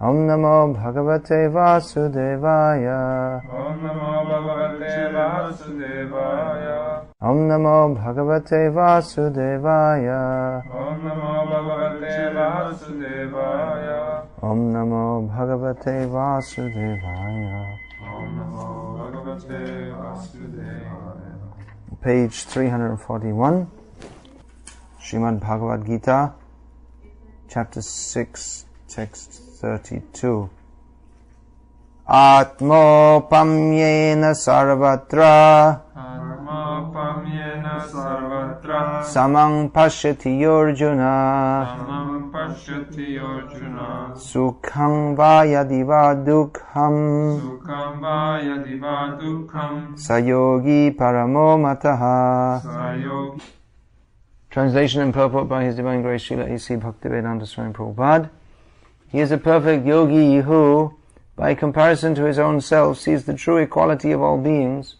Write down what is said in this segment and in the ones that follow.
Om Namo Bhagavate Vasudevaya. Om Namo Bhagavate Vasudevaya. Om Namo Bhagavate Vasudevaya. Om Namo Bhagavate Vasudevaya. Om Namo Bhagavate Vasudevaya. Om Namo Bhagavate Vasudevaya. Page 341, Srimad Bhagavad-gita, chapter 6, text 32. Atmopamyena sarvatra Atmopamyena sarvatra samang pashyati Arjuna samam pashyati Arjuna sukhang va yadi va dukkham sukham va yadi va dukkham sayogi paramo mataha. sayogi. Translation and purport by His Divine Grace Srila A.C. Bhaktivedanta Swami Prabhupada. He is a perfect yogi who, by comparison to his own self, sees the true equality of all beings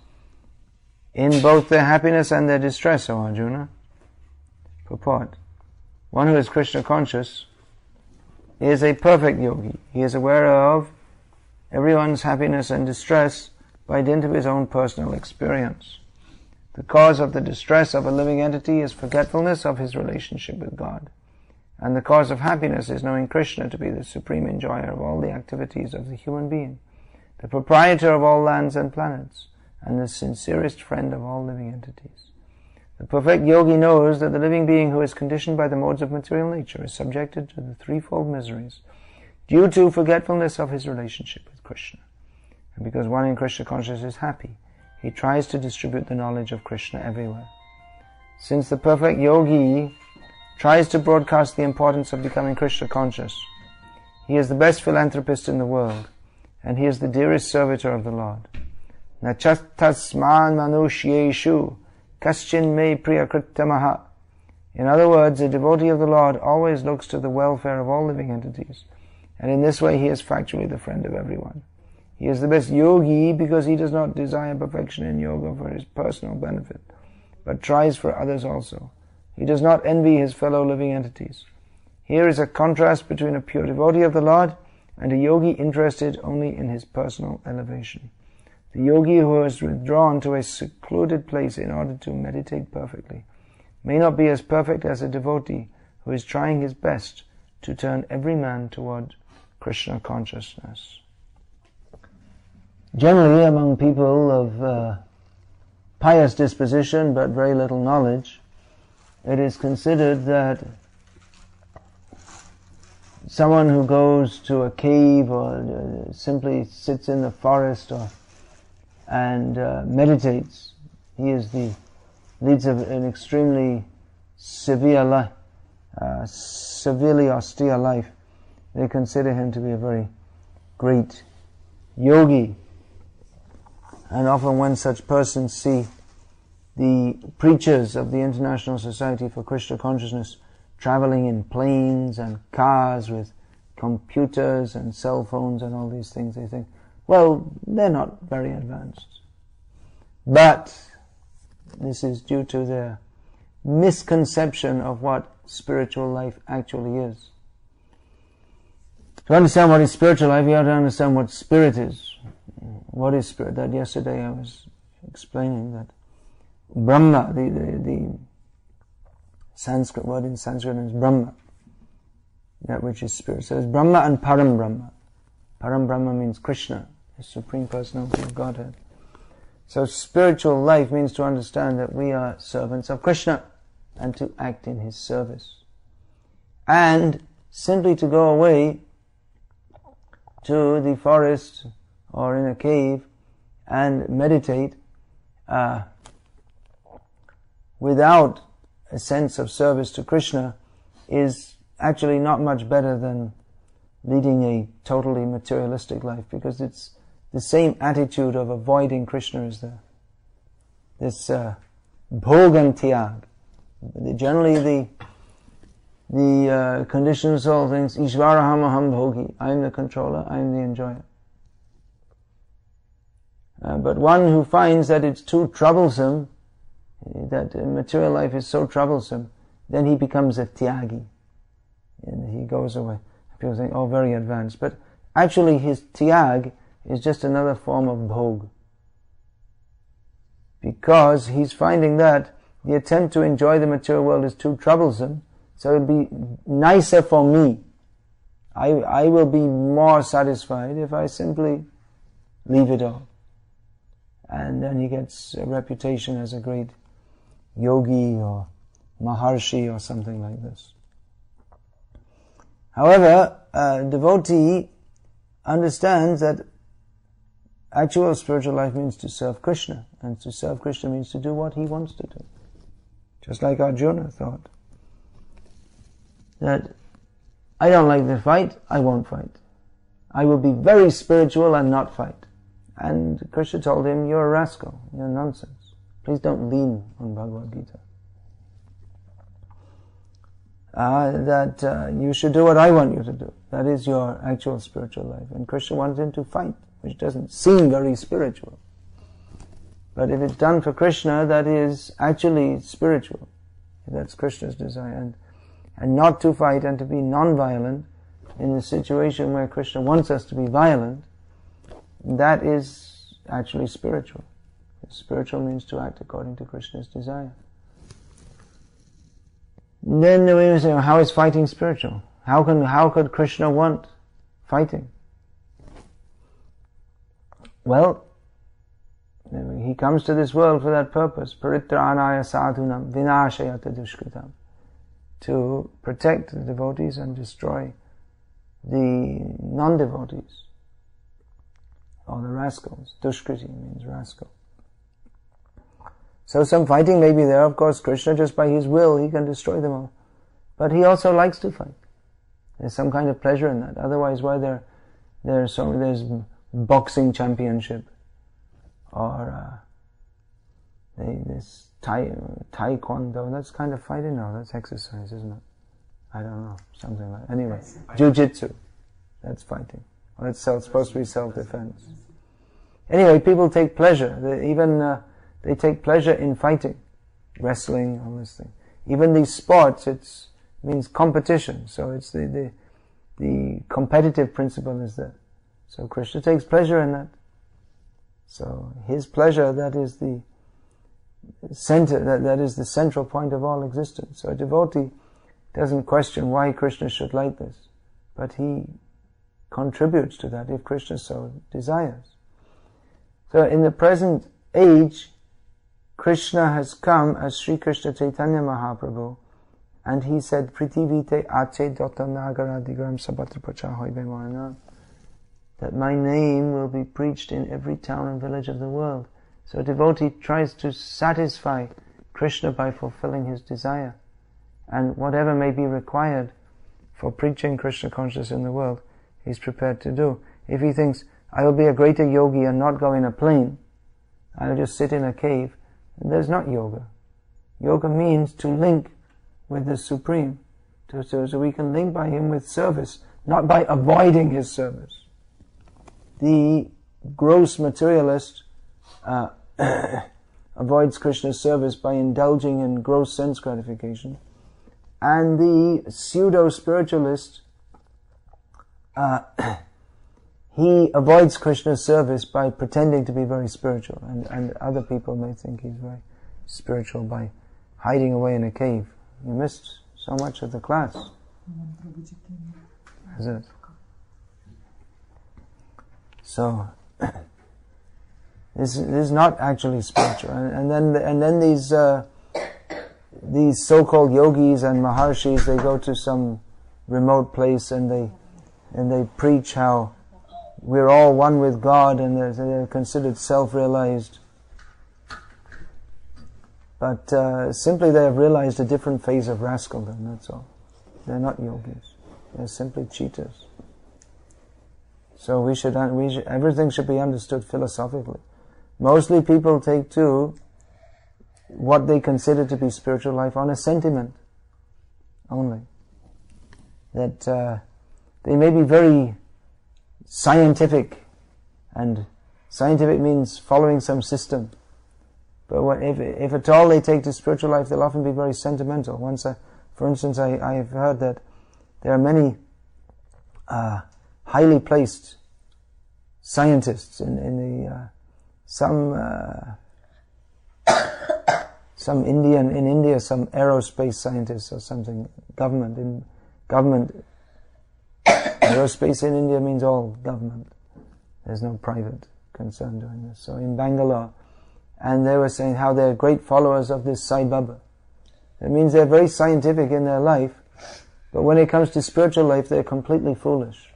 in both their happiness and their distress, O Arjuna. Purport. One who is Krishna conscious is a perfect yogi. He is aware of everyone's happiness and distress by dint of his own personal experience. The cause of the distress of a living entity is forgetfulness of his relationship with God. And the cause of happiness is knowing Krishna to be the supreme enjoyer of all the activities of the human being, the proprietor of all lands and planets, and the sincerest friend of all living entities. The perfect yogi knows that the living being who is conditioned by the modes of material nature is subjected to the threefold miseries due to forgetfulness of his relationship with Krishna. And because one in Krishna consciousness is happy, he tries to distribute the knowledge of Krishna everywhere. Since the perfect yogi tries to broadcast the importance of becoming Krishna conscious, he is the best philanthropist in the world, and he is the dearest servitor of the Lord. Nachatasman manushyeshu kaschin me priyakrittamaha. In other words, a devotee of the Lord always looks to the welfare of all living entities, and in this way he is factually the friend of everyone. He is the best yogi because he does not desire perfection in yoga for his personal benefit, but tries for others also. He does not envy his fellow living entities. Here is a contrast between a pure devotee of the Lord and a yogi interested only in his personal elevation. The yogi who has withdrawn to a secluded place in order to meditate perfectly may not be as perfect as a devotee who is trying his best to turn every man toward Krishna consciousness. Generally, among people of pious disposition but very little knowledge, it is considered that someone who goes to a cave or simply sits in the forest and meditates, leads an extremely severely austere life. They consider him to be a very great yogi. And often when such persons see the preachers of the International Society for Krishna Consciousness traveling in planes and cars with computers and cell phones and all these things, they think, well, they're not very advanced. But this is due to their misconception of what spiritual life actually is. To understand what is spiritual life, you have to understand what spirit is. What is spirit? That yesterday I was explaining that Brahma, the Sanskrit word in Sanskrit is Brahma, that which is spirit. So it's Brahma and Param Brahma. Param Brahma means Krishna, the Supreme Personality of Godhead. So spiritual life means to understand that we are servants of Krishna and to act in His service. And simply to go away to the forest or in a cave and meditate without a sense of service to Krishna is actually not much better than leading a totally materialistic life, because it's the same attitude of avoiding Krishna is there. This bhogan tyag. Generally the conditioned soul thinks, Ishvaraham aham bhogi, I am the controller, I am the enjoyer. But one who finds that it's too troublesome, that material life is so troublesome, then he becomes a tyagi. And he goes away. People think, oh, very advanced. But actually his tyag is just another form of bhog. Because he's finding that the attempt to enjoy the material world is too troublesome, so it'd be nicer for me. I will be more satisfied if I simply leave it all. And then he gets a reputation as a great yogi or maharshi or something like this. However, a devotee understands that actual spiritual life means to serve Krishna, and to serve Krishna means to do what he wants to do. Just like Arjuna thought that I don't like to fight, I won't fight. I will be very spiritual and not fight. And Krishna told him, you're a rascal, you're nonsense. Please don't lean on Bhagavad-gita. That you should do what I want you to do. That is your actual spiritual life. And Krishna wanted him to fight, which doesn't seem very spiritual. But if it's done for Krishna, that is actually spiritual. That's Krishna's desire. And not to fight and to be non-violent in the situation where Krishna wants us to be violent, that is actually spiritual. Spiritual means to act according to Krishna's desire. Then we will say, how is fighting spiritual? How could Krishna want fighting? Well, he comes to this world for that purpose. Paritranaya sadhunam vinashayata dushkritam. To protect the devotees and destroy the non-devotees, or the rascals. Dushkriti means rascal. So some fighting may be there. Of course, Krishna, just by his will, he can destroy them all. But he also likes to fight. There's some kind of pleasure in that. Otherwise, why there's boxing championship, or this taekwondo, that's kind of fighting now, that's exercise, isn't it? I don't know, something like that. Anyway, jiu-jitsu, that's fighting. Well, it's supposed to be self-defense. Anyway, people take pleasure, they take pleasure in fighting, wrestling, all this thing. Even these sports, it means competition, so it's the competitive principle is there. So Krishna takes pleasure in that. So his pleasure, that is the center, that is the central point of all existence. So a devotee doesn't question why Krishna should like this, but he contributes to that if Krishna so desires. So in the present age, Krishna has come as Sri Krishna Chaitanya Mahaprabhu, and he said, Pritivite ache dota nagara digram sabatra prachahoy bemana, that my name will be preached in every town and village of the world. So a devotee tries to satisfy Krishna by fulfilling his desire. And whatever may be required for preaching Krishna consciousness in the world, he's prepared to do. If he thinks, I will be a greater yogi and not go in a plane, I'll just sit in a cave, there's not yoga. Yoga means to link with the Supreme, so we can link by him with service, not by avoiding his service. The gross materialist avoids Krishna's service by indulging in gross sense gratification, and the pseudo-spiritualist he avoids Krishna's service by pretending to be very spiritual, and other people may think he's very spiritual by hiding away in a cave. You missed so much of the class. Is it? So this is not actually spiritual, and then these so-called yogis and maharshis, they go to some remote place and they preach how we're all one with God, and they're considered self-realized. But simply they have realized a different phase of rascaldom, that's all. They're not yogis. They're simply cheaters. So everything should be understood philosophically. Mostly people take to what they consider to be spiritual life on a sentiment only. That they may be very scientific, and scientific means following some system. But if at all they take to spiritual life, they'll often be very sentimental. For instance, I have heard that there are many highly placed scientists in some in India, some aerospace scientists or something, government aerospace in India means all government. There's no private concern doing this. So in Bangalore, and they were saying how they're great followers of this Sai Baba. It means they're very scientific in their life, but when it comes to spiritual life, they're completely foolish,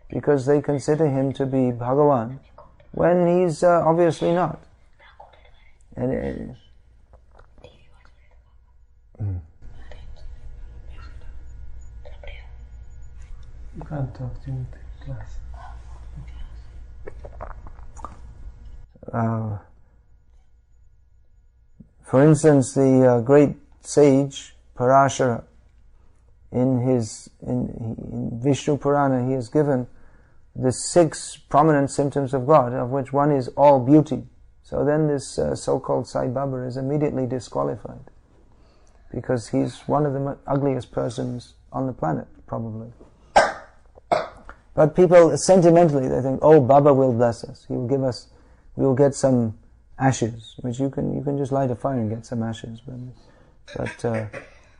because they consider him to be Bhagavan, when he's obviously not. And You can't talk during the class. For instance, the great sage Parashara, in Vishnu Purana, he has given the 6 prominent symptoms of God, of which one is all beauty. So then this so-called Sai Baba is immediately disqualified, because he's one of the ugliest persons on the planet, probably. But people, sentimentally, they think, oh, Baba will bless us. He will give us, we will get some ashes, which you can just light a fire and get some ashes. But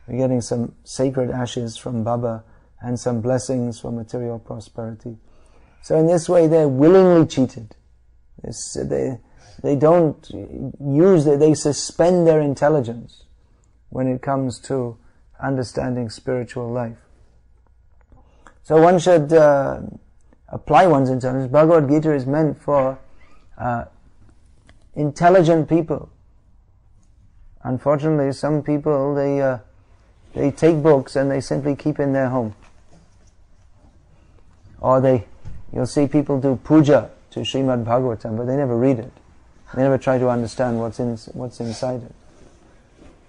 we're getting some sacred ashes from Baba and some blessings for material prosperity. So in this way, they're willingly cheated. They don't use it, they suspend their intelligence when it comes to understanding spiritual life. So one should apply one's intelligence. Bhagavad-gita is meant for intelligent people. Unfortunately, some people, they take books and they simply keep in their home. Or you'll see people do puja to Srimad Bhagavatam, but they never read it. They never try to understand what's inside it.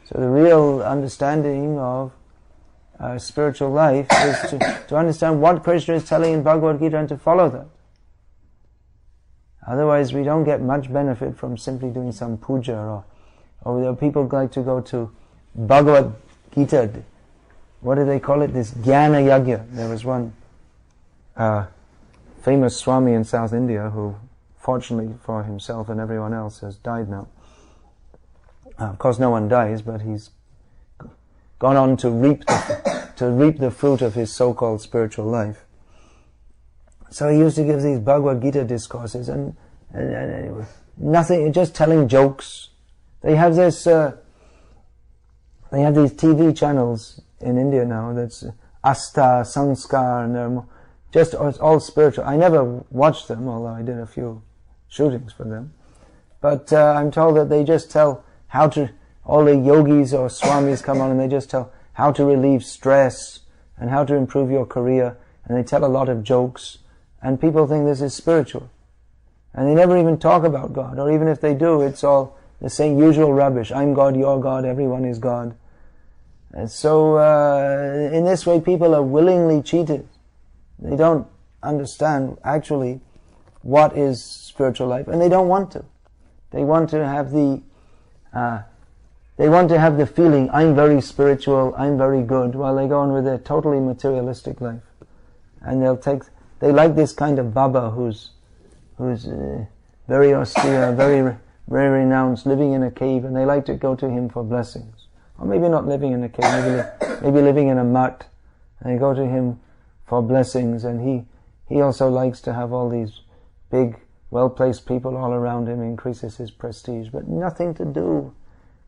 So the real understanding of spiritual life is to understand what Krishna is telling in Bhagavad-gita and to follow that. Otherwise, we don't get much benefit from simply doing some puja, or there are people who like to go to Bhagavad-gita. What do they call it? This Jnana Yagya. There was one famous Swami in South India who, fortunately for himself and everyone else, has died now. Of course, no one dies, but he's gone on to reap the fruit of his so-called spiritual life. So he used to give these Bhagavad-gita discourses and nothing, just telling jokes. They have these TV channels in India now that's Asta, Sanskar, and it's all spiritual. I never watched them, although I did a few shootings for them. But I'm told that they just tell all the yogis or swamis come on and they just tell how to relieve stress and how to improve your career, and they tell a lot of jokes, and people think this is spiritual. And they never even talk about God, or even if they do, it's all the same usual rubbish. I'm God, you're God, everyone is God. And so in this way people are willingly cheated. They don't understand actually what is spiritual life, and they don't want to. They want to have the feeling, I'm very spiritual, I'm very good, while they go on with their totally materialistic life. And they like this kind of Baba who's very austere, very renounced, living in a cave, and they like to go to him for blessings. Or maybe not living in a cave, maybe living in a mutt, and they go to him for blessings, and he also likes to have all these big, well-placed people all around him, increases his prestige, but nothing to do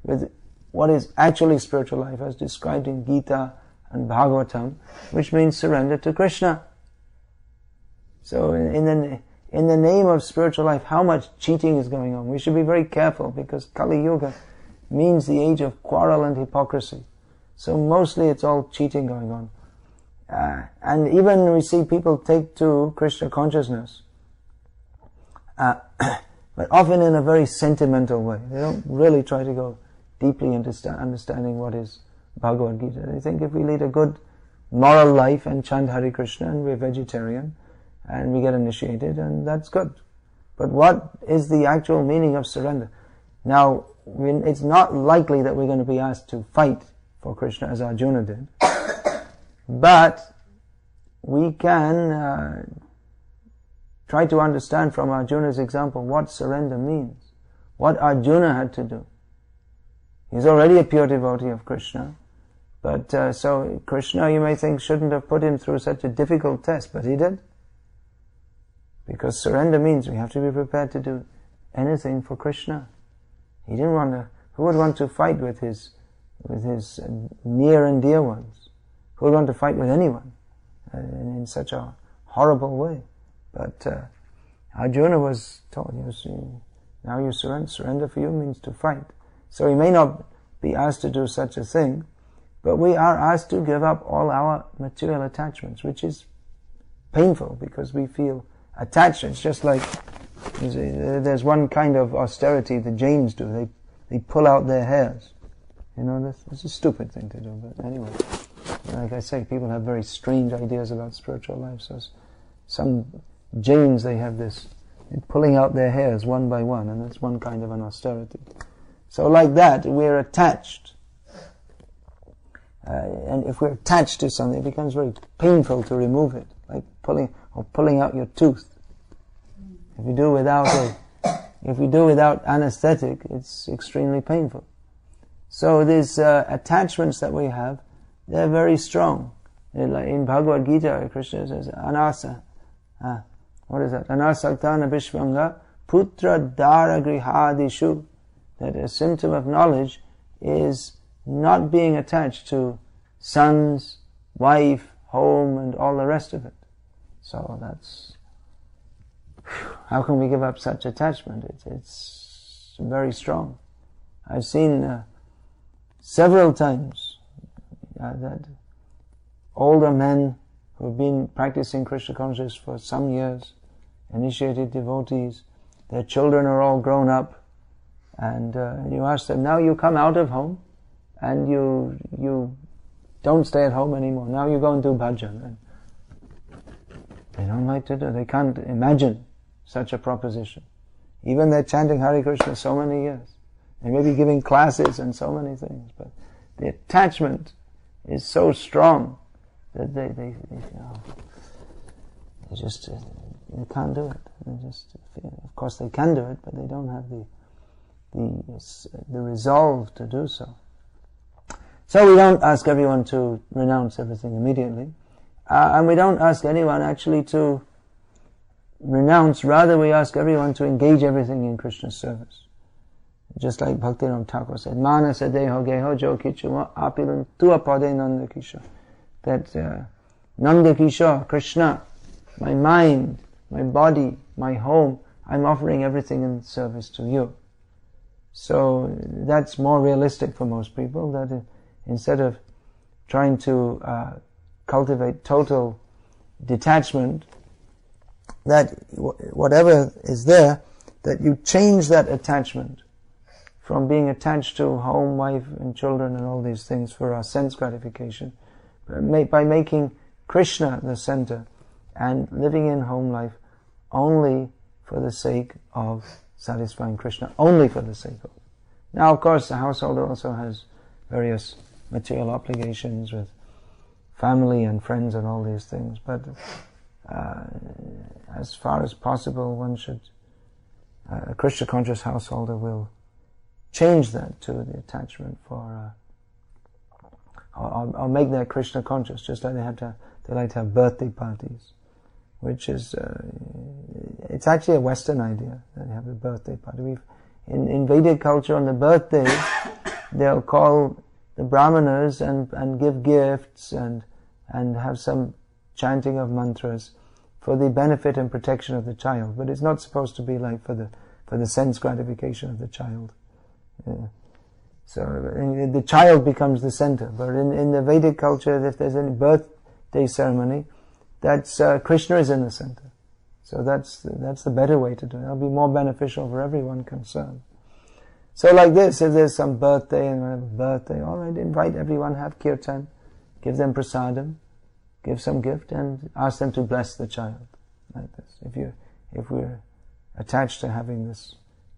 with what is actually spiritual life, as described in Gita and Bhagavatam, which means surrender to Krishna. So in the name of spiritual life, how much cheating is going on? We should be very careful, because Kali Yuga means the age of quarrel and hypocrisy. So mostly it's all cheating going on. And even we see people take to Krishna consciousness, but often in a very sentimental way. They don't really try to go deeply into understanding what is Bhagavad-gita. They think if we lead a good moral life and chant Hare Krishna and we're vegetarian and we get initiated, and that's good. But what is the actual meaning of surrender? Now, it's not likely that we're going to be asked to fight for Krishna as Arjuna did, but we can try to understand from Arjuna's example what surrender means, what Arjuna had to do. He's already a pure devotee of Krishna, but so Krishna, you may think, shouldn't have put him through such a difficult test, but he did. Because surrender means we have to be prepared to do anything for Krishna. He didn't want to. Who would want to fight with his near and dear ones? Who would want to fight with anyone in such a horrible way? But Arjuna was told, now you surrender. Surrender for you means to fight. So he may not be asked to do such a thing, but we are asked to give up all our material attachments, which is painful because we feel attached. It's just like there's one kind of austerity the Jains do. They pull out their hairs. You know, this is a stupid thing to do, but anyway. Like I say, people have very strange ideas about spiritual life. So some Jains, they have this pulling out their hairs one by one, and that's one kind of an austerity. So like that, we're attached. And if we're attached to something, it becomes very painful to remove it, like pulling out your tooth. If you do without anesthetic, it's extremely painful. So these attachments that we have, they're very strong. In Bhagavad-gita, Krishna says, Anasa. What is that? Anasaktana Vishvanga Putra Dara Grihadishu. That a symptom of knowledge is not being attached to sons, wife, home, and all the rest of it. So that's... How can we give up such attachment? It's very strong. I've seen several times that older men who have been practicing Krishna consciousness for some years, initiated devotees, their children are all grown up, and you ask them, now you come out of home, and you don't stay at home anymore. Now you go and do bhajan. And they don't like to do. They can't imagine such a proposition. Even they're chanting Hare Krishna so many years. They may be giving classes and so many things, but the attachment is so strong that they can't do it. Of course they can do it, but they don't have the resolve to do so. So we don't ask everyone to renounce everything immediately, and we don't ask anyone actually to renounce. Rather, we ask everyone to engage everything in Krishna's service. Just like Bhakti-Ram Thakur said, Manasa deho geho jo kichu apilun tua pade Nanda Kishore. That Nanda Kishore, Krishna, my mind, my body, my home, I'm offering everything in service to you. So that's more realistic for most people, that instead of trying to cultivate total detachment, that whatever is there, that you change that attachment from being attached to home, wife and children and all these things for our sense gratification, by making Krishna the center and living in home life only for the sake of satisfying Krishna, only for the sake of. Now, of course, the householder also has various material obligations with family and friends and all these things, but as far as possible, one should, a Krishna conscious householder will change that to the attachment for, or make that Krishna conscious, just like they like to have birthday parties, which is, it's actually a Western idea, that you have a birthday party. In Vedic culture, on the birthday, they'll call the brahmanas and give gifts and have some chanting of mantras for the benefit and protection of the child. But it's not supposed to be like for the sense gratification of the child. So the child becomes the center. But in the Vedic culture, if there's any birthday ceremony, that's Krishna is in the center. So that's the better way to do it. It'll be more beneficial for everyone concerned. So like this, if there's some birthday and whatever birthday, all right, invite everyone, have kirtan, give them prasadam, give some gift, and ask them to bless the child. Like this. If we're attached to having this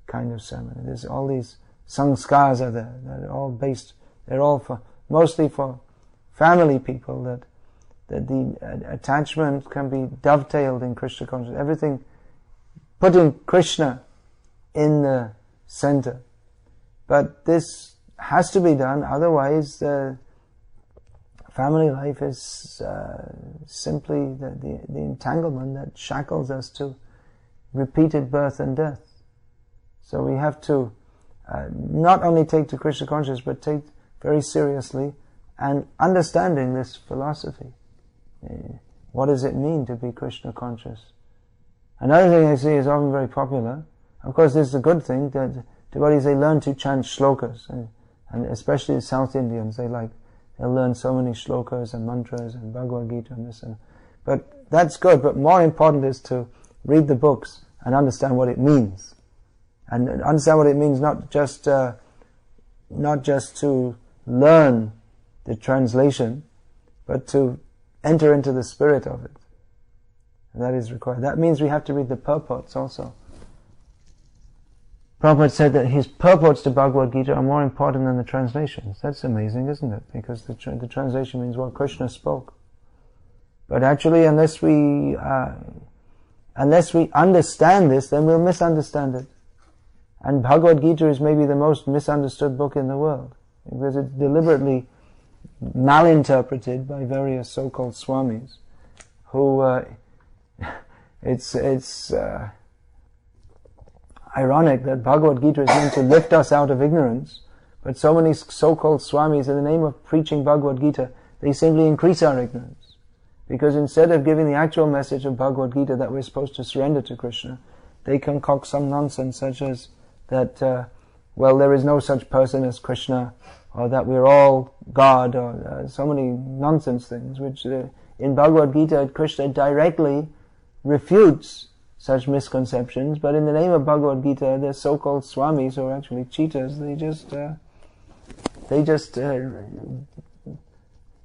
kind of ceremony, there's all these sanskars are there. They're all mostly for family people, that the attachment can be dovetailed in Krishna consciousness. Everything putting Krishna in the center. But this has to be done, otherwise family life is simply the entanglement that shackles us to repeated birth and death. So we have to not only take to Krishna consciousness, but take very seriously and understanding this philosophy. What does it mean to be Krishna conscious? Another thing I see is often very popular. Of course, this is a good thing that devotees, they learn to chant shlokas, and especially the South Indians, they'll learn so many shlokas and mantras and Bhagavad-gita and this and. But that's good. But more important is to read the books and understand what it means, and understand what it means not just to learn the translation, but to enter into the spirit of it. And that is required. That means we have to read the purports also. Prabhupada said that his purports to Bhagavad-gita are more important than the translations. That's amazing, isn't it? Because the translation means what Krishna spoke. But actually, unless we understand this, then we'll misunderstand it. And Bhagavad-gita is maybe the most misunderstood book in the world, because it's deliberately malinterpreted by various so-called Swamis, who it's ironic that Bhagavad-gita is meant to lift us out of ignorance, but so many so-called Swamis, in the name of preaching Bhagavad-gita, they simply increase our ignorance. Because instead of giving the actual message of Bhagavad-gita that we're supposed to surrender to Krishna, they concoct some nonsense such as that, there is no such person as Krishna, or that we're all God, or so many nonsense things, which in Bhagavad-gita, Krishna directly refutes such misconceptions, but in the name of Bhagavad-gita, the so-called Swamis, who are actually cheaters,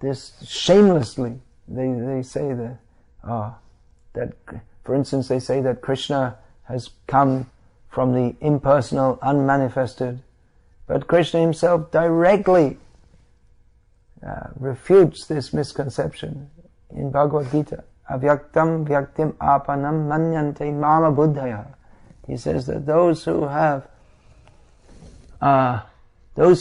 this shamelessly, they say that, for instance, they say that Krishna has come from the impersonal, unmanifested, but Krishna himself directly refutes this misconception in Bhagavad-gita. Avyaktam vyaktim apanam manyante mama buddhaya. He says that those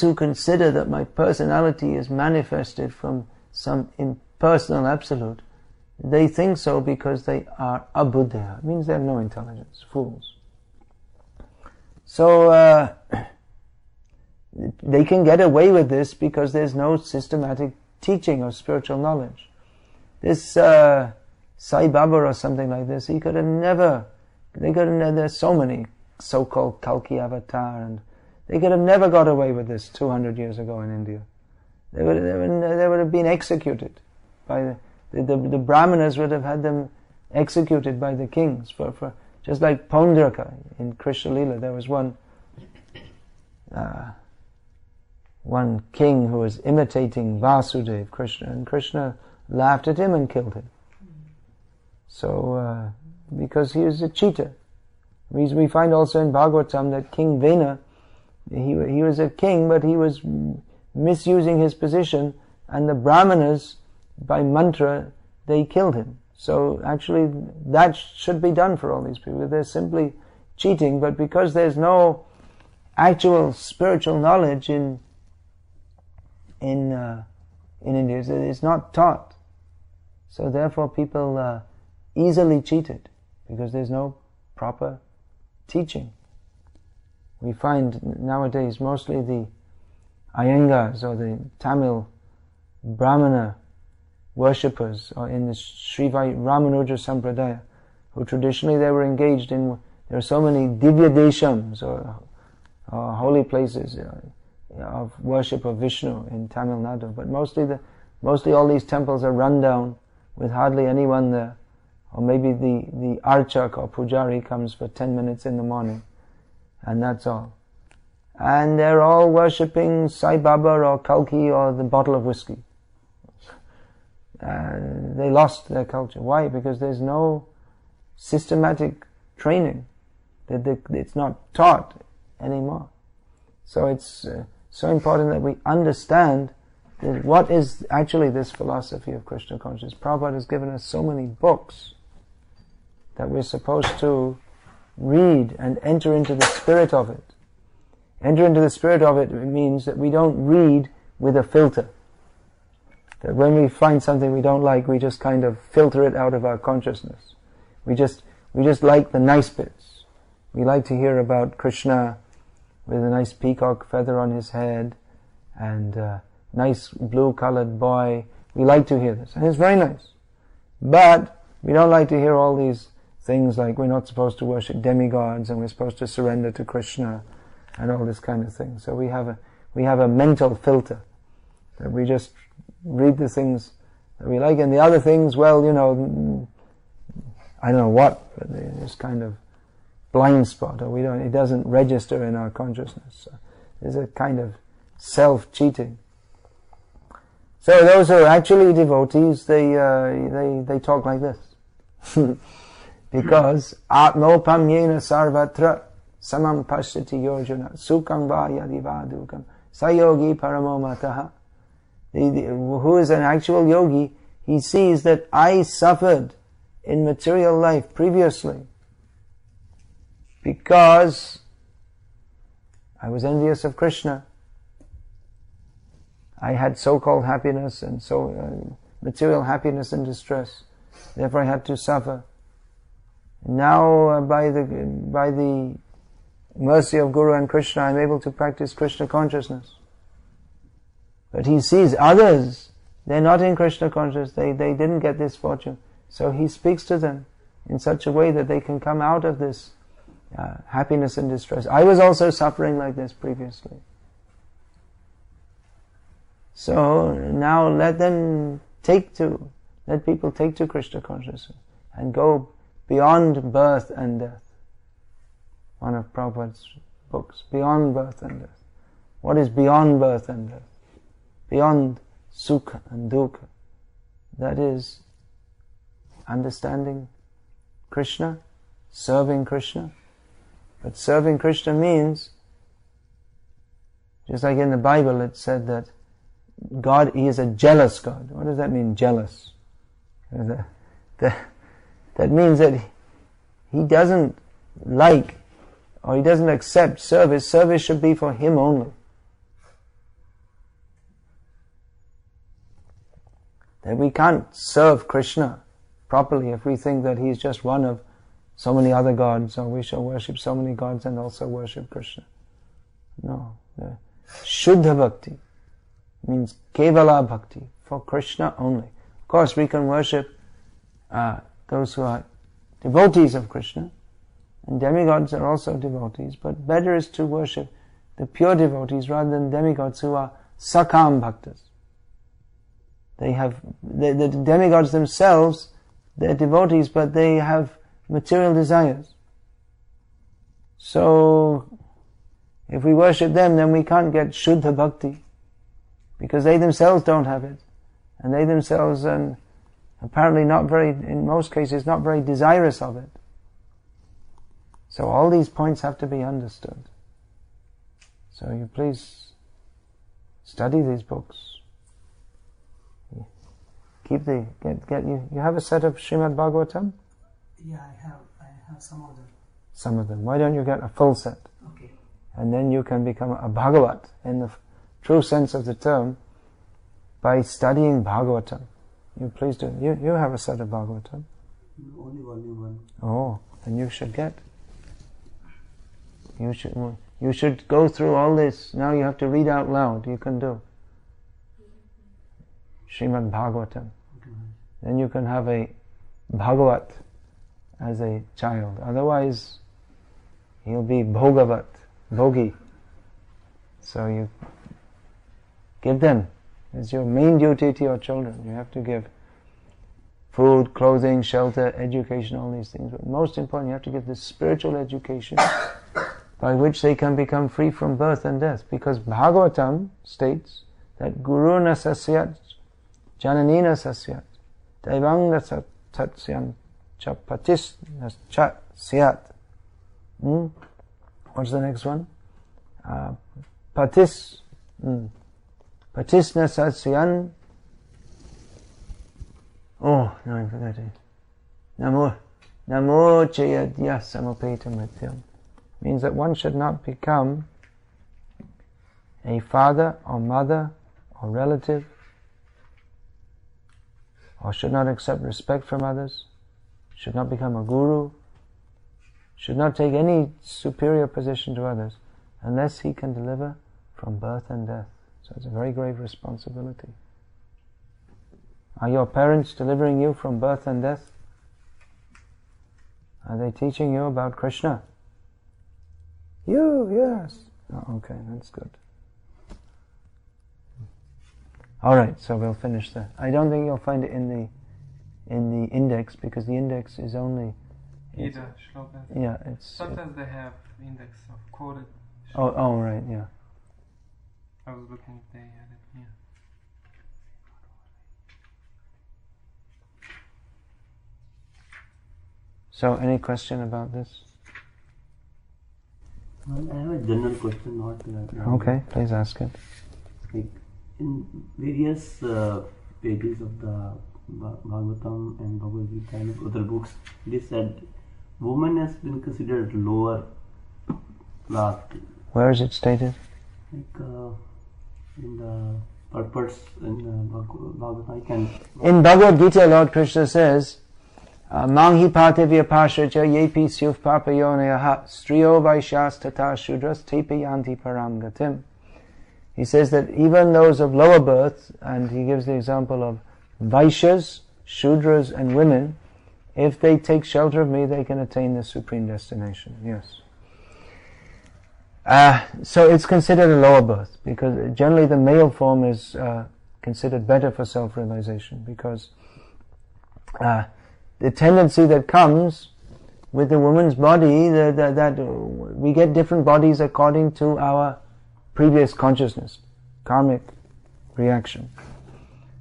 who consider that my personality is manifested from some impersonal absolute, they think so because they are abuddhaya. It means they have no intelligence, fools. So they can get away with this because there's no systematic teaching of spiritual knowledge. This Sai Baba or something like this, there's so many so-called Kalki avatar, and they could have never got away with this 200 years ago in India. They would have been executed by the Brahmanas would have had them executed by the kings for just like Pondraka in Krishna Lila. There was one king who was imitating Vasudeva, Krishna, and Krishna laughed at him and killed him. So, because he was a cheater. We find also in Bhagavatam that King Vena, he was a king, but he was misusing his position, and the Brahmanas, by mantra, they killed him. So actually, that should be done for all these people. They're simply cheating, but because there's no actual spiritual knowledge in India, it's not taught. So therefore, people easily cheated because there's no proper teaching. We find nowadays mostly the Iyengars or the Tamil Brahmana worshippers or in the Srivai Ramanuja Sampradaya, who traditionally they were engaged in, there are so many Divya Deshams or holy places of worship of Vishnu in Tamil Nadu, but mostly all these temples are run down with hardly anyone there, or maybe the archak or pujari comes for 10 minutes in the morning, and that's all. And they're all worshipping Sai Baba or Kalki or the bottle of whiskey. They lost their culture. Why? Because there's no systematic training. It's not taught anymore. So it's so important that we understand that what is actually this philosophy of Krishna consciousness. Prabhupada has given us so many books that we're supposed to read and enter into the spirit of it. Enter into the spirit of it means that we don't read with a filter. That when we find something we don't like, we just kind of filter it out of our consciousness. We just like the nice bits. We like to hear about Krishna with a nice peacock feather on his head and a nice blue-colored boy. We like to hear this, and it's very nice. But we don't like to hear all these things like we're not supposed to worship demigods and we're supposed to surrender to Krishna and all this kind of thing. So we have a mental filter that we just read the things that we like, and the other things, well, I don't know what, but there's kind of blind spot, or it doesn't register in our consciousness. So there's a kind of self-cheating. So those who are actually devotees, they talk like this. Because atmopam yena sarvatra samam pashyati yojana sukham va yadi va dukkam sayogi paramo mataha. Who is an actual yogi, he sees that I suffered in material life previously because I was envious of Krishna. I had so-called happiness and material happiness and distress. Therefore I had to suffer. Now by the mercy of Guru and Krishna, I'm able to practice Krishna consciousness. But he sees others, they're not in Krishna consciousness, they didn't get this fortune. So he speaks to them in such a way that they can come out of this happiness and distress. I was also suffering like this previously. So now let people take to Krishna consciousness and go beyond birth and death. One of Prabhupada's books, Beyond Birth and Death. What is beyond birth and death? Beyond sukha and dukkha. That is understanding Krishna, serving Krishna. But serving Krishna means, just like in the Bible it said that God, He is a jealous God. What does that mean, jealous? That means that He doesn't like or He doesn't accept service. Service should be for Him only. That we can't serve Krishna properly if we think that He is just one of so many other gods, or we shall worship so many gods and also worship Krishna. No. Shuddha Bhakti means Kevala Bhakti, for Krishna only. Of course we can worship those who are devotees of Krishna, and demigods are also devotees, but better is to worship the pure devotees rather than demigods who are sakam bhaktas. They have, the demigods themselves, they're devotees, but they have material desires. So, if we worship them, then we can't get Shuddha Bhakti, because they themselves don't have it. And they themselves are apparently in most cases, not very desirous of it. So all these points have to be understood. So you please study these books. You have a set of Srimad Bhagavatam? Yeah, I have some of them. Some of them. Why don't you get a full set? Okay. And then you can become a Bhagavat in the true sense of the term by studying Bhagavatam. You please do. You have a set of Bhagavatam. Only volume 1. Oh, then you should get. You should go through all this. Now you have to read out loud. You can do Srimad Bhagavatam. Okay. Then you can have a Bhagavat as a child. Otherwise, he'll be Bhogavat, Bhogi. So you give them. It's your main duty to your children. You have to give food, clothing, shelter, education, all these things. But most important, you have to give the spiritual education by which they can become free from birth and death. Because Bhagavatam states that Guru na sasyat, Jananina sasyat, Daivang na tatsyam, Chapatis na chat syat. What's the next one? Patis. Patis na satsyan. Oh, no, I'm forgetting. Namo chayadya samapeta mrityam. Means that one should not become a father or mother or relative, or should not accept respect from others, should not become a guru, should not take any superior position to others unless he can deliver from birth and death. So it's a very grave responsibility. Are your parents delivering you from birth and death? Are they teaching you about Krishna? You, yes. Oh, okay, that's good. Alright, so we'll finish there. I don't think you'll find it in the index, because the index is only... Either shlokas. Yeah, it's... Sometimes they have index of quoted Oh, shlokas. right, yeah. I was looking if they had it here. So, any question about this? Well, I have a general question, not Okay, please ask it. like in various pages of the Bhagavatam and Bhagavad-gita and other books, it is said woman has been considered lower class. Where is it stated? Like in the purpose in Bhagavatam, I can... In Bhagavad-gita, Lord Krishna says, Manghi pativya pashacha yepi syuf papayonayaha striyo vaishyas tata shudras tepi yanti param gatim. He says that even those of lower birth, and he gives the example of Vaishyas, Shudras and women, if they take shelter of me, they can attain the supreme destination. Yes. So it's considered a lower birth, because generally the male form is considered better for self-realization, because the tendency that comes with the woman's body, that we get different bodies according to our previous consciousness, karmic reaction.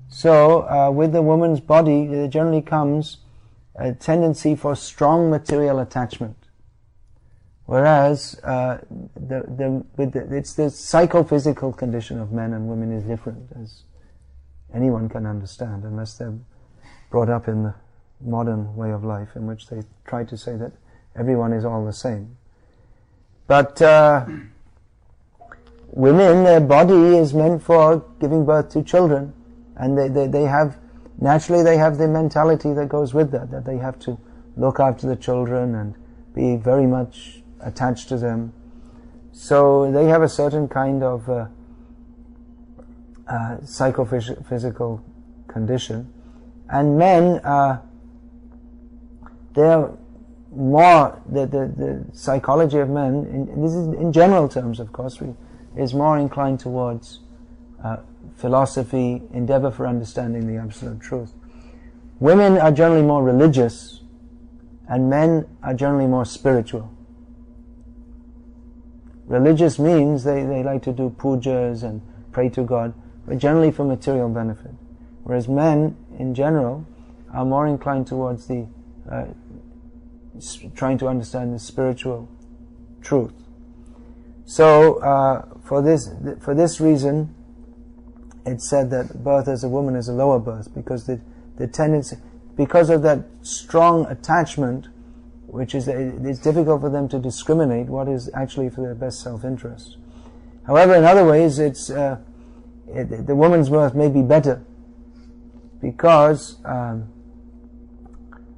So, with the woman's body, there generally comes a tendency for strong material attachment. Whereas, it's the psychophysical condition of men and women is different, as anyone can understand, unless they're brought up in the modern way of life, in which they try to say that everyone is all the same. But, women, their body is meant for giving birth to children, and they have, naturally they have the mentality that goes with that they have to look after the children and be very much attached to them. So they have a certain kind of psychophysical condition. And men, they're more, the psychology of men, and this is in general terms of course, is more inclined towards philosophy, endeavor for understanding the absolute truth. Women are generally more religious, and men are generally more spiritual. Religious means they like to do pujas and pray to God, but generally for material benefit. Whereas men, in general, are more inclined towards the trying to understand the spiritual truth. So, for this reason, it's said that birth as a woman is a lower birth, because the tendency, because of that strong attachment, which is, it's difficult for them to discriminate what is actually for their best self-interest. However, in other ways, the woman's birth may be better, because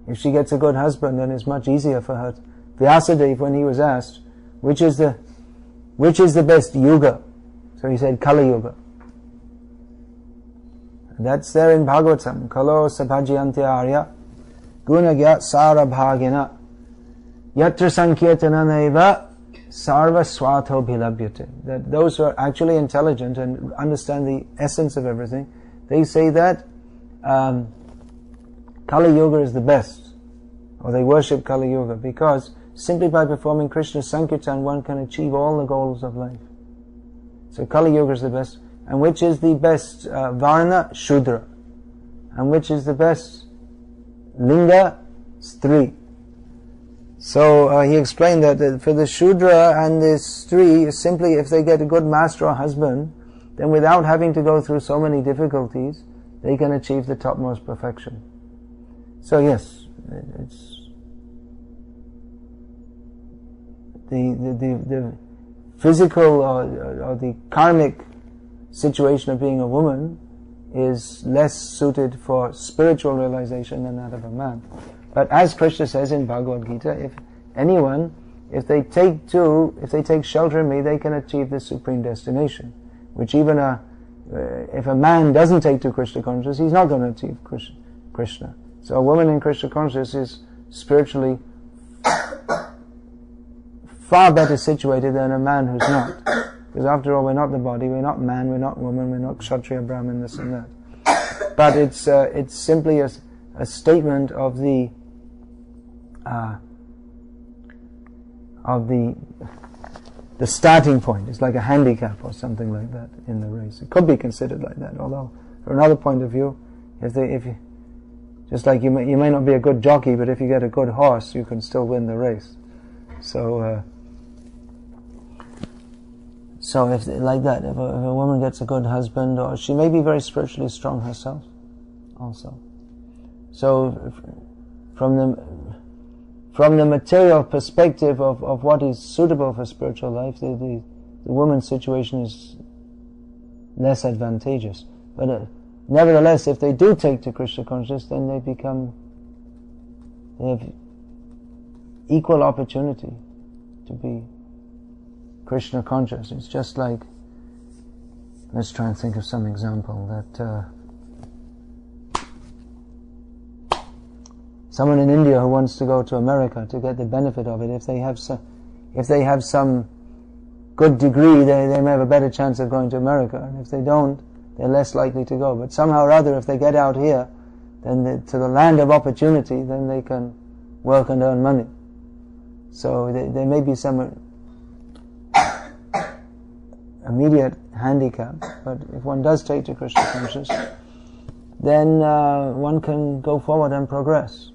if she gets a good husband, then it's much easier for her. Vyasadeva, when he was asked, which is the best yuga? So he said, Kali Yuga. That's there in Bhagavatam. Kalo sabhajyante arya gunagyat sara bhagina yatra sankirtana neva sarva swato bhilabhyate. That those who are actually intelligent and understand the essence of everything, they say that Kali Yuga is the best, or they worship Kali Yuga, because simply by performing Krishna's Sankirtan one can achieve all the goals of life. So Kali Yuga is the best. And which is the best Varna? Shudra. And which is the best Linga? Stri. So he explained that for the Shudra and the Stri, simply if they get a good master or husband, then without having to go through so many difficulties, they can achieve the topmost perfection. So yes, the physical or the karmic situation of being a woman is less suited for spiritual realization than that of a man. But as Krishna says in Bhagavad-gita, if they take shelter in me, they can achieve the supreme destination, which even if a man doesn't take to Krishna consciousness, he's not going to achieve Krishna. So a woman in Krishna consciousness is spiritually far better situated than a man who's not. Because after all, we're not the body, we're not man, we're not woman, we're not Kshatriya, Brahmin, this and that. But it's simply a statement of the starting point. It's like a handicap or something like that in the race. It could be considered like that. Although, from another point of view, just like you may not be a good jockey, but if you get a good horse, you can still win the race. So if like that, if a woman gets a good husband, or she may be very spiritually strong herself, also. So from the material perspective of what is suitable for spiritual life, the woman's situation is less advantageous. But nevertheless, if they do take to Krishna consciousness, then they have equal opportunity to be Krishna conscious. It's just like, let's try and think of some example that someone in India who wants to go to America to get the benefit of it, if they have some good degree, they may have a better chance of going to America, and if they don't, they're less likely to go. But somehow or other, if they get out here, then to the land of opportunity, then they can work and earn money. So there may be some immediate handicap, but if one does take to Krishna consciousness, then one can go forward and progress.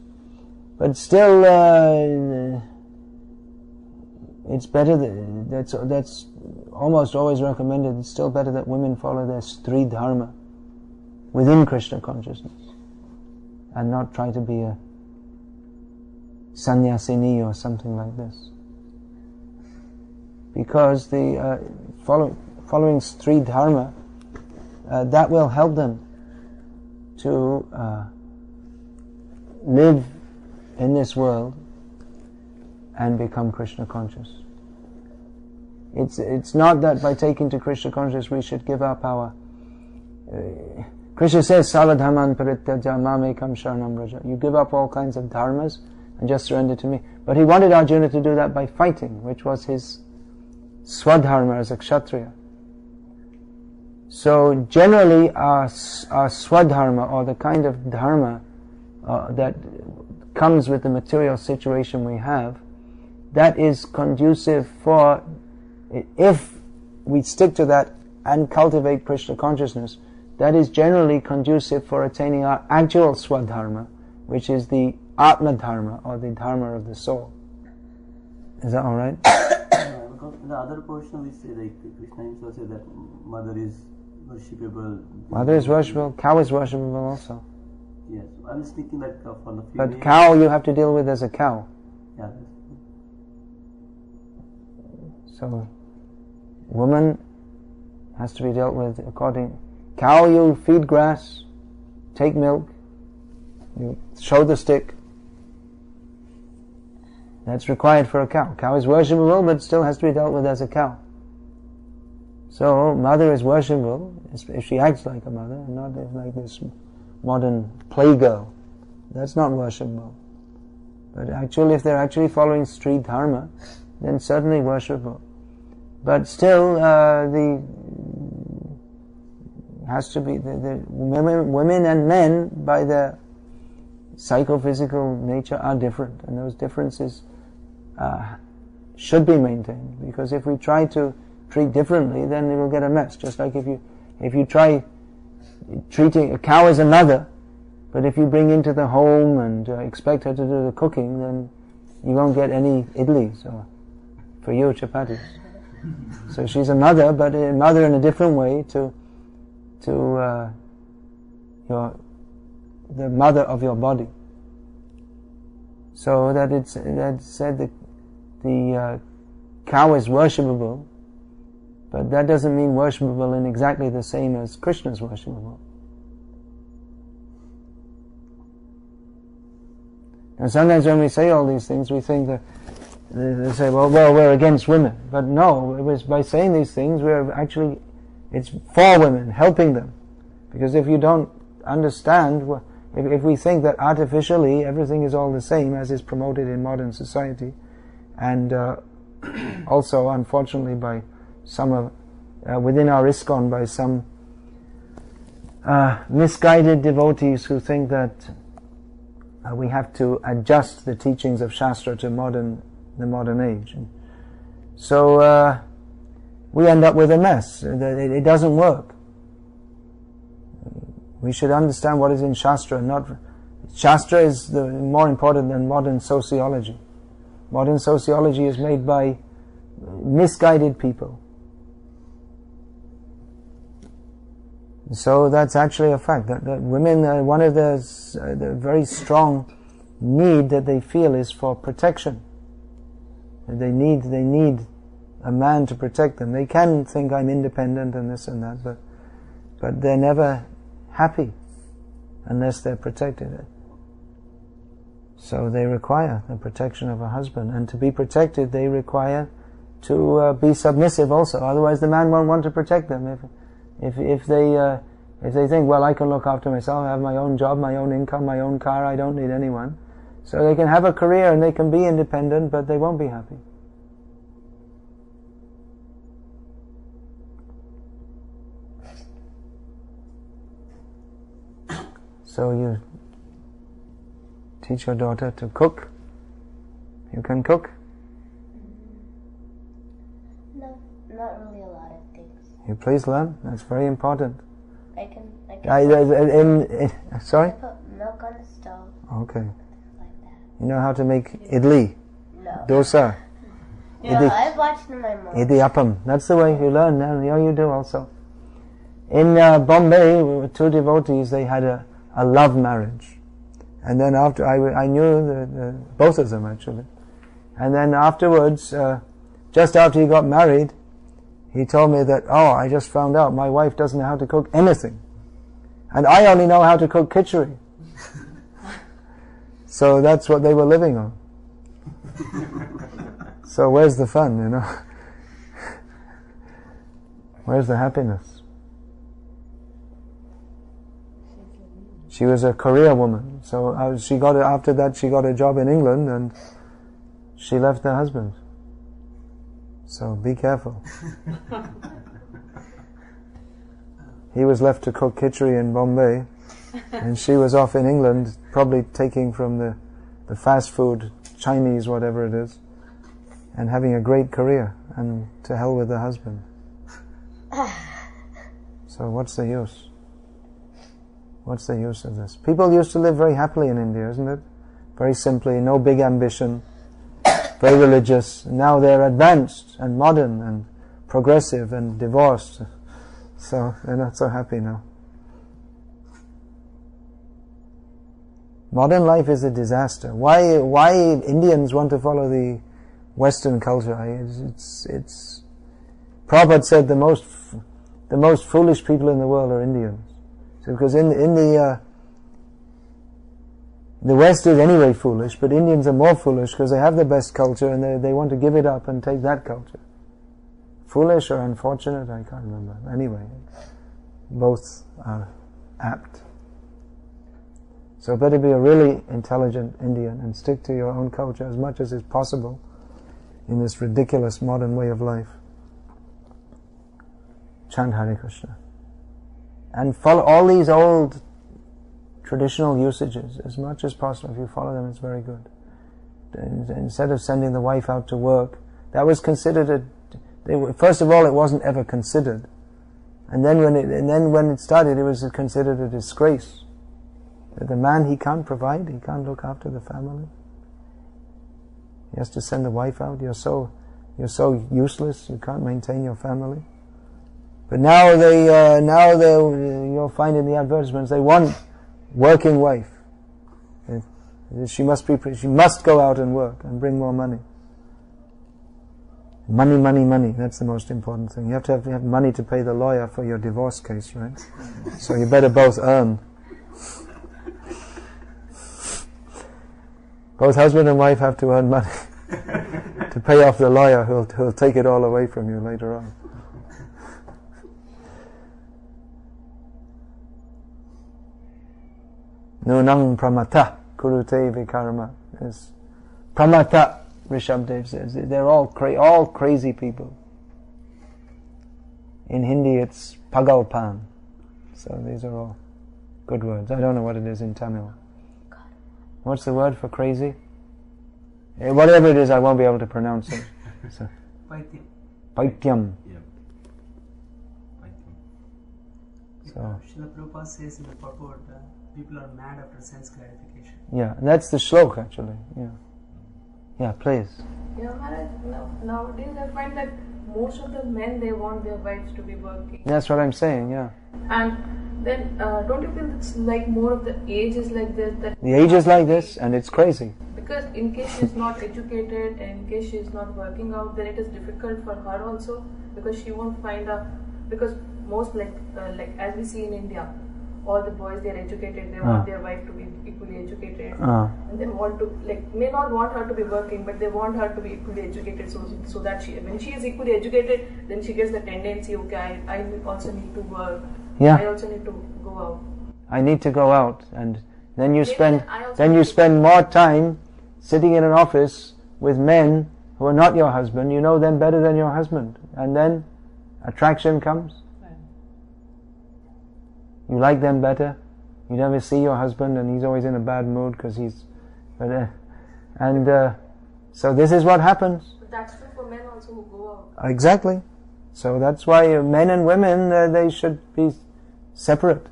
But still, it's better that's almost always recommended. It's still better that women follow their Stri Dharma within Krishna consciousness and not try to be a sannyasini or something like this. Because the following Stri Dharma, that will help them to live in this world and become Krishna conscious. It's not that by taking to Krishna consciousness we should give up our Krishna says Saladhaman Parityaja Mamekam Sharanam Braja. You give up all kinds of dharmas and just surrender to me. But he wanted Arjuna to do that by fighting, which was his swadharma as a kshatriya. So generally our swadharma, or the kind of dharma that comes with the material situation we have, that is conducive for, if we stick to that and cultivate Krishna consciousness, that is generally conducive for attaining our actual swadharma, which is the atma dharma, or the dharma of the soul. Is that alright? Because in the other portion we say, like Krishna himself said that mother is worshipable. Mother is worshipable, cow is worshipable also. Yes, I'm just thinking that for the female. But cow you have to deal with as a cow. Yeah. So, woman has to be dealt with according. Cow you feed grass, take milk, you show the stick. That's required for a cow. Cow is worshipable, but still has to be dealt with as a cow. So, mother is worshipable if she acts like a mother, and not like this modern playgirl. That's not worshipable. But actually, if they're actually following Stri Dharma, then certainly worshipable. But still, has to be the women and men by their psychophysical nature are different, and those differences should be maintained. Because if we try to treat differently, then we will get a mess. Just like if you try treating a cow as a mother, but if you bring into the home and expect her to do the cooking, then you won't get any idlis, or for you chapatis. So she's a mother, but a mother in a different way to the mother of your body. So that it's said that the cow is worshipable, but that doesn't mean worshipable in exactly the same as Krishna is worshipable. And sometimes when we say all these things, we think that they say, well, we're against women. But no, it was by saying these things, it's for women, helping them. Because if you don't understand, if we think that artificially everything is all the same as is promoted in modern society, and also unfortunately by some within our ISKCON, by some misguided devotees who think that we have to adjust the teachings of Shastra to the modern age. So we end up with a mess. It doesn't work. We should understand what is in Shastra. Shastra is more important than modern sociology. Modern sociology is made by misguided people. So that's actually a fact, that women, one of the very strong need that they feel is for protection. They need a man to protect them. They can think, I'm independent and this and that, but they're never happy unless they're protected. So they require the protection of a husband, and to be protected they require to be submissive also. Otherwise the man won't want to protect them. If they think, well, I can look after myself, I have my own job, my own income, my own car, I don't need anyone. So they can have a career and they can be independent, but they won't be happy. So you teach your daughter to cook. You can cook? No, not really a lot of things. You please learn. That's very important. I can sorry? put milk on the stove. Okay. Like that. You know how to make idli? No. Dosa? No, I've watched my mom. Idiyappam. That's the way you learn. Now you do also. In Bombay, we were two devotees. They had a love marriage, and then after I knew both of them actually, and then afterwards, just after he got married, he told me that, I just found out my wife doesn't know how to cook anything, and I only know how to cook khichdi. So that's what they were living on. So where's the fun, Where's the happiness? She was a career woman, so after that she got a job in England and she left her husband. So be careful. He was left to cook khichdi in Bombay, and she was off in England, probably taking from the fast food, Chinese, whatever it is, and having a great career, and to hell with the husband. So what's the use? What's the use of this? People used to live very happily in India, isn't it? Very simply, no big ambition, very religious. Now they're advanced and modern and progressive and divorced. So they're not so happy now. Modern life is a disaster. Why Indians want to follow the Western culture? It's Prabhupada said the most foolish people in the world are Indians. So because in the West is anyway foolish, but Indians are more foolish because they have the best culture and they want to give it up and take that culture. Foolish or unfortunate, I can't remember. Anyway, both are apt. So better be a really intelligent Indian and stick to your own culture as much as is possible in this ridiculous modern way of life. Chant Hare Krishna. And follow all these old traditional usages as much as possible. If you follow them, it's very good. Instead of sending the wife out to work, that was considered first of all, it wasn't ever considered, and then when it started, it was considered a disgrace. That the man, he can't provide, he can't look after the family. He has to send the wife out. You're so useless. You can't maintain your family. But now you'll find in the advertisements they want working wife. She must go out and work and bring more money. Money, money, money. That's the most important thing. You have to have money to pay the lawyer for your divorce case, right? So you better both earn. Both husband and wife have to earn money to pay off the lawyer who'll take it all away from you later on. Nunang pramata kurute vikarma. Is pramata, Rishabdev says. They're all crazy people. In Hindi it's pagalpan. So these are all good words. I don't know what it is in Tamil. What's the word for crazy? Whatever it is, I won't be able to pronounce it. So, Paityam. Paityam. Yeah. Paityam. So, Srila Prabhupada says in the purport, people are mad after sense gratification. yeah, that's the shlok actually. Yeah. Yeah, please. Yeah, Maharaj, nowadays I find that most of the men, they want their wives to be working. That's what I'm saying, yeah. And then, don't you feel it's like more of the age is like this? That The age is like this and it's crazy. because in case she's not educated and in case she's not working out, then it is difficult for her also, because she won't find a, because most like as we see in India, all the boys, they are educated, they want their wife to be equally educated, and they want to, may not want her to be working, but they want her to be equally educated, so that when she is equally educated, then she gets the tendency, okay, I also need to work, I also need to go out. I need to go out, and then you spend more time sitting in an office with men who are not your husband. You know them better than your husband, and then attraction comes. You like them better. You never see your husband, and he's always in a bad mood because he's, so this is what happens. But that's true for men also who go out. Exactly. So that's why men and women, they should be separate,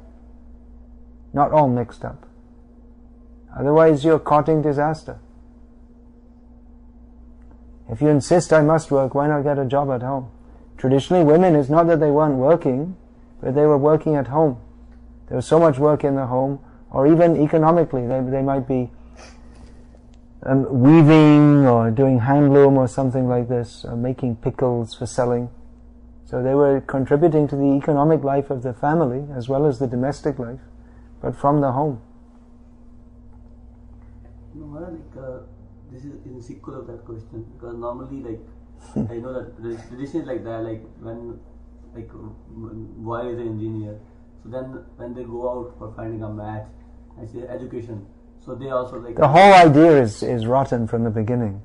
not all mixed up. Otherwise you're courting disaster. If you insist I must work, why not get a job at home? Traditionally women, it's not that they weren't working, but they were working at home. There was so much work in the home, or even economically, they might be weaving or doing handloom or something like this, or making pickles for selling. So they were contributing to the economic life of the family as well as the domestic life, but from the home. This is in sequel of that question, because normally I know that the tradition is like that, when boy is an engineer, so then when they go out for finding a match, I say education, so they also the whole idea is rotten from the beginning.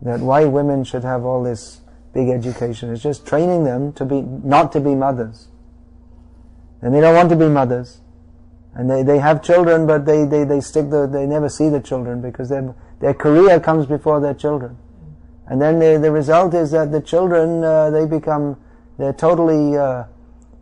That why women should have all this big education. It's just training them not to be mothers. And they don't want to be mothers. And they have children, but they never see the children because their career comes before their children. And then the result is that the children, they're totally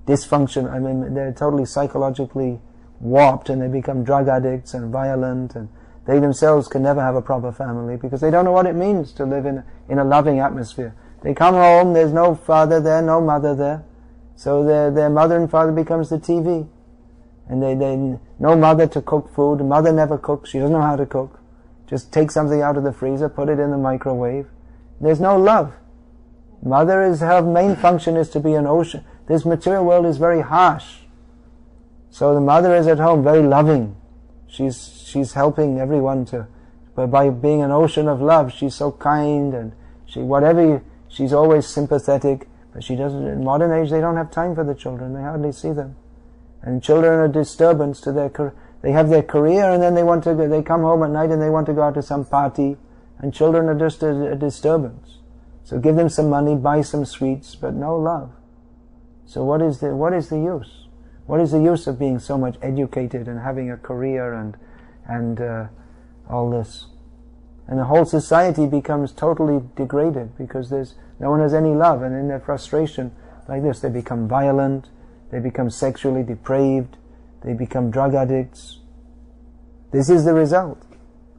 dysfunction. I mean, they're totally psychologically warped, and they become drug addicts and violent, and they themselves can never have a proper family because they don't know what it means to live in a loving atmosphere. They come home, there's no father there, no mother there. So their mother and father becomes the TV. And they no mother to cook food. Mother never cooks. She doesn't know how to cook. Just take something out of the freezer, put it in the microwave. There's no love. Her main function is to be an ocean. This material world is very harsh. So the mother is at home very loving. She's helping everyone but by being an ocean of love, she's so kind, and she's always sympathetic. But she doesn't. In modern age, they don't have time for the children. They hardly see them. And children are a disturbance to their career. They have their career, and then they come home at night and they want to go out to some party, and children are just a disturbance. So give them some money, buy some sweets, but no love. So what is the use? What is the use of being so much educated and having a career and all this? And the whole society becomes totally degraded because no one has any love, and in their frustration like this, they become violent. They become sexually depraved. They become drug addicts. This is the result.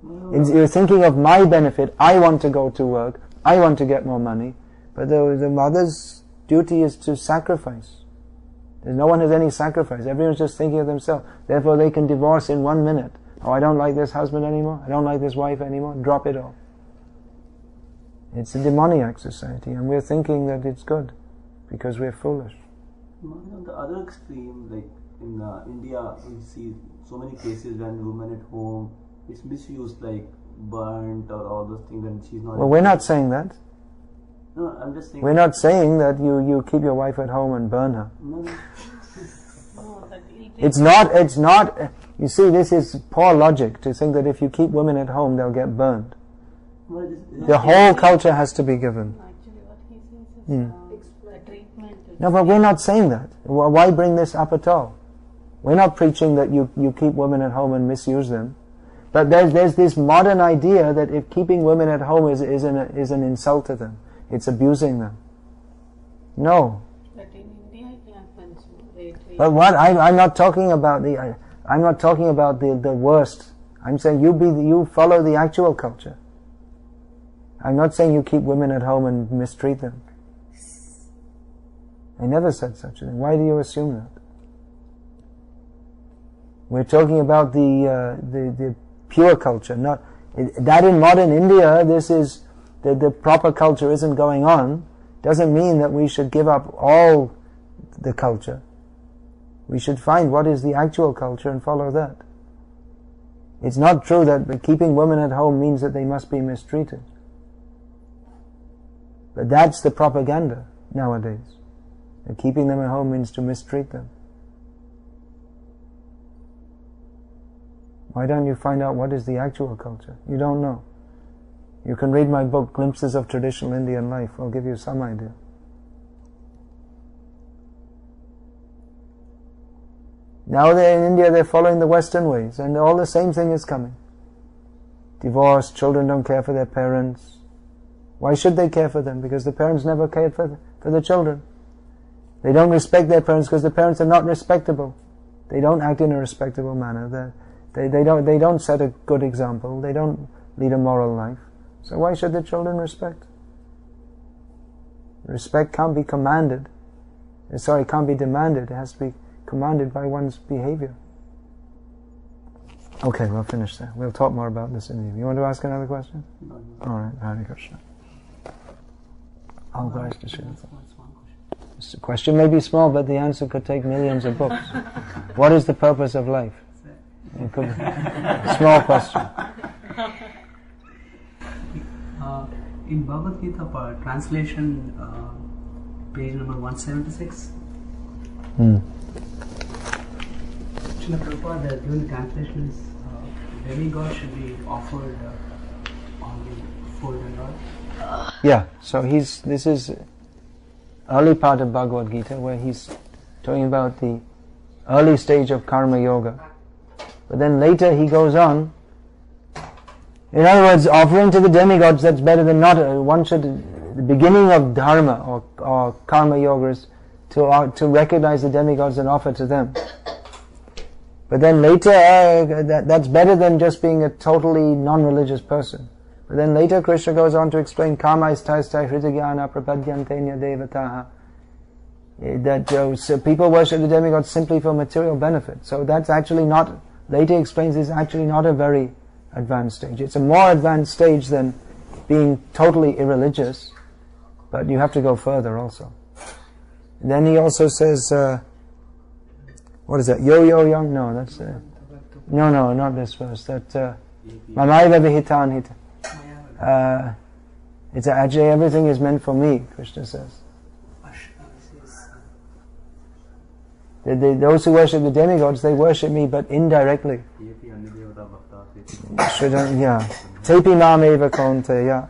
You're thinking of my benefit. I want to go to work. I want to get more money. But the mother's duty is to sacrifice. No one has any sacrifice. Everyone's just thinking of themselves. Therefore they can divorce in 1 minute. Oh, I don't like this husband anymore. I don't like this wife anymore. Drop it all. It's a demoniac society, and we're thinking that it's good because we're foolish. On the other extreme, like in India, we see so many cases when women at home, it's misused, like burnt or all those things, and she's not. Well, we're not saying that. No, I'm just saying. We're not saying that you keep your wife at home and burn her. No. It's not, you see, this is poor logic to think that if you keep women at home, they'll get burned. The whole culture has to be given. Actually, what he says is the treatment. No, but we're not saying that. Why bring this up at all? We're not preaching that you keep women at home and misuse them. But there's this modern idea that if keeping women at home is an insult to them, it's abusing them. No. But in India it happens. But what I'm not talking about the worst. I'm saying you follow the actual culture. I'm not saying you keep women at home and mistreat them. I never said such a thing. Why do you assume that? We're talking about the pure culture, not that in modern India. This is the proper culture isn't going on. Doesn't mean that we should give up all the culture. We should find what is the actual culture and follow that. It's not true that keeping women at home means that they must be mistreated. But that's the propaganda nowadays. That keeping them at home means to mistreat them. Why don't you find out what is the actual culture? You don't know. You can read my book, Glimpses of Traditional Indian Life. I'll give you some idea. Now in India they're following the Western ways, and all the same thing is coming. Divorce, children don't care for their parents. Why should they care for them? Because the parents never cared for the children. They don't respect their parents because the parents are not respectable. They don't act in a respectable manner. They don't set a good example. They don't lead a moral life. So why should the children respect? Respect can't be commanded. Can't be demanded. It has to be commanded by one's behavior. Okay, we'll finish there. We'll talk more about this in the evening. You want to ask another question? No. Alright, Hare Krishna. All guys to share. This question may be small, but the answer could take millions of books. What is the purpose of life? It could be a small question. In Bhagavad-gita translation, page number 176. Srila Prabhupada, the given translation is demigod should be offered on the fold and all. Yeah, so this is early part of Bhagavad-gita where he's talking about the early stage of karma yoga. But then later he goes on. In other words, offering to the demigods, that's better than not. The beginning of dharma or karma yoga is to recognize the demigods and offer to them. But then later, that's better than just being a totally non-religious person. But then later Krishna goes on to explain Kamaistastai Hridagyana Prapadyantenya Devataha. That so people worship the demigods simply for material benefit. So that's actually not, later explains, is actually not a very advanced stage. It's a more advanced stage than being totally irreligious, but you have to go further also. And then he also says, what is that? Yo-yo-yang? No, that's no, not this verse. That Mamaiva vihitan hita. It's actually everything is meant for me, Krishna says. Those who worship the demigods, they worship me, but indirectly. Tepi nam eva konte, yeah.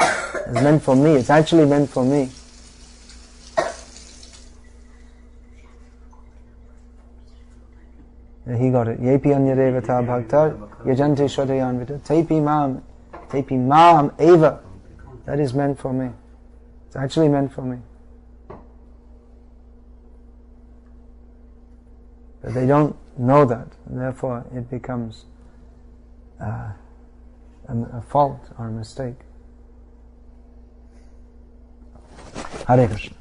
It's meant for me. It's actually meant for me. Yeah, he got it. Yepi anya devata bhakta yajante shodayanvita. Tepi mam eva. That is meant for me. It's actually meant for me. But they don't know that, and therefore it becomes a fault or a mistake. Hare Krishna.